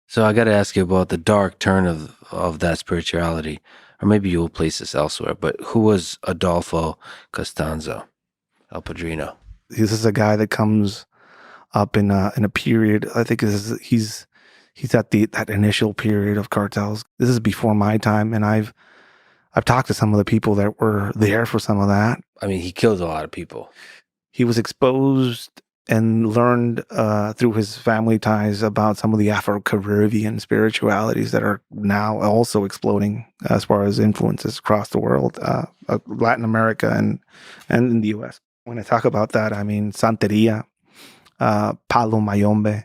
So I got to ask you about the dark turn of that spirituality, or maybe you'll place this elsewhere. But who was Adolfo Constanzo, El Padrino? This is a guy that comes up in a period. I think he's at that initial period of cartels. This is before my time, and I've talked to some of the people that were there for some of that. I mean, he killed a lot of people. He was exposed and learned through his family ties about some of the Afro-Caribbean spiritualities that are now also exploding as far as influences across the world, Latin America and in the U.S. When I talk about that, I mean Santeria, Palo Mayombe,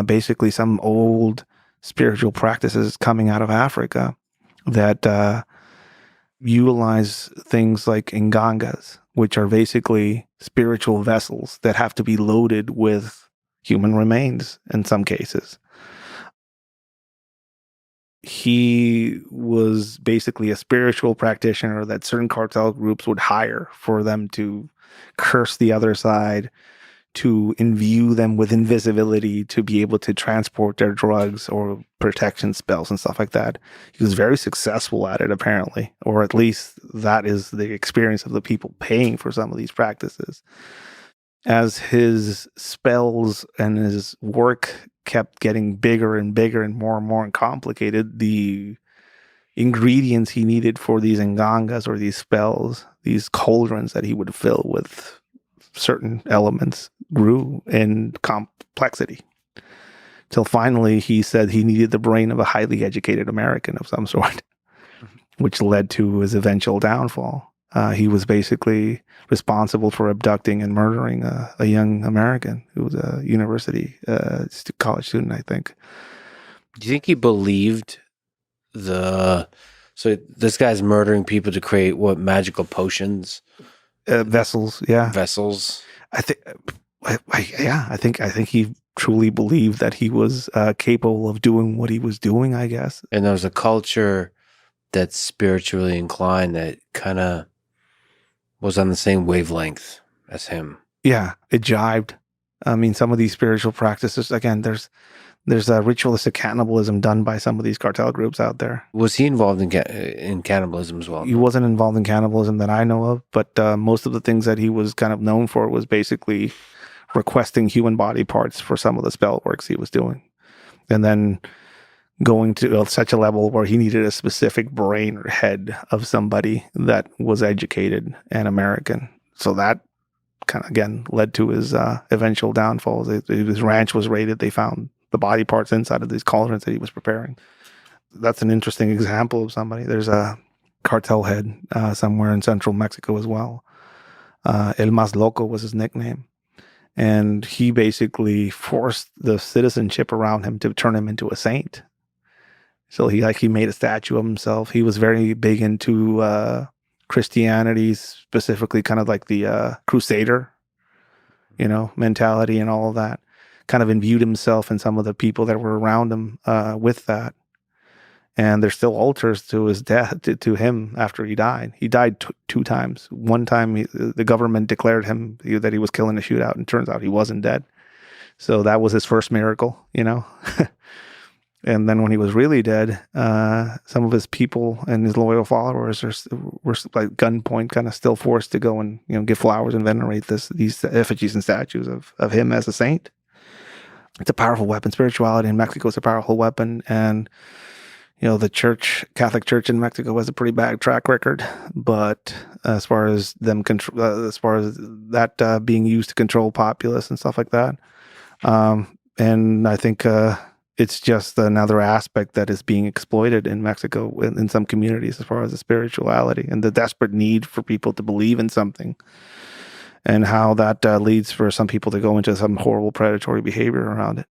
basically some old spiritual practices coming out of Africa that utilize things like ngangas, which are basically spiritual vessels that have to be loaded with human remains in some cases. He was basically a spiritual practitioner that certain cartel groups would hire for them to curse the other side, to imbue them with invisibility, to be able to transport their drugs or protection spells and stuff like that. He was very successful at it, apparently, or at least that is the experience of the people paying for some of these practices. As his spells and his work kept getting bigger and bigger and more complicated, the ingredients he needed for these ngangas or these spells, these cauldrons that he would fill with certain elements, grew in complexity. Till finally he said he needed the brain of a highly educated American of some sort, which led to his eventual downfall. He was basically responsible for abducting and murdering a young American who was a university college student, I think. Do you think he believed so this guy's murdering people to create what, magical potions? Vessels, yeah. Vessels. I think he truly believed that he was capable of doing what he was doing, I guess. And there was a culture that's spiritually inclined that kind of was on the same wavelength as him. Yeah, it jibed. I mean, some of these spiritual practices, again, there's a ritualistic cannibalism done by some of these cartel groups out there. Was he involved in cannibalism as well? He wasn't involved in cannibalism that I know of, but most of the things that he was kind of known for was basically requesting human body parts for some of the spell works he was doing. And then going to such a level where he needed a specific brain or head of somebody that was educated and American. So that kind of, again, led to his eventual downfall. His ranch was raided. They found the body parts inside of these cauldrons that he was preparing. That's an interesting example of somebody. There's a cartel head somewhere in central Mexico as well. El Más Loco was his nickname. And he basically forced the citizenship around him to turn him into a saint. So he made a statue of himself. He was very big into Christianity, specifically kind of like the crusader, mentality and all of that. Kind of imbued himself and some of the people that were around him with that. And there's still altars to his death, to him after he died. He died two times. One time the government declared him that he was killing a shootout, and turns out he wasn't dead. So that was his first miracle, And then when he was really dead, some of his people and his loyal followers were like gunpoint kind of still forced to go and give flowers and venerate these effigies and statues of him as a saint. It's a powerful weapon. Spirituality in Mexico is a powerful weapon, and the Catholic Church in Mexico has a pretty bad track record. But as far as that being used to control populace and stuff like that, and I think it's just another aspect that is being exploited in Mexico in some communities as far as the spirituality and the desperate need for people to believe in something, and how that leads for some people to go into some horrible predatory behavior around it.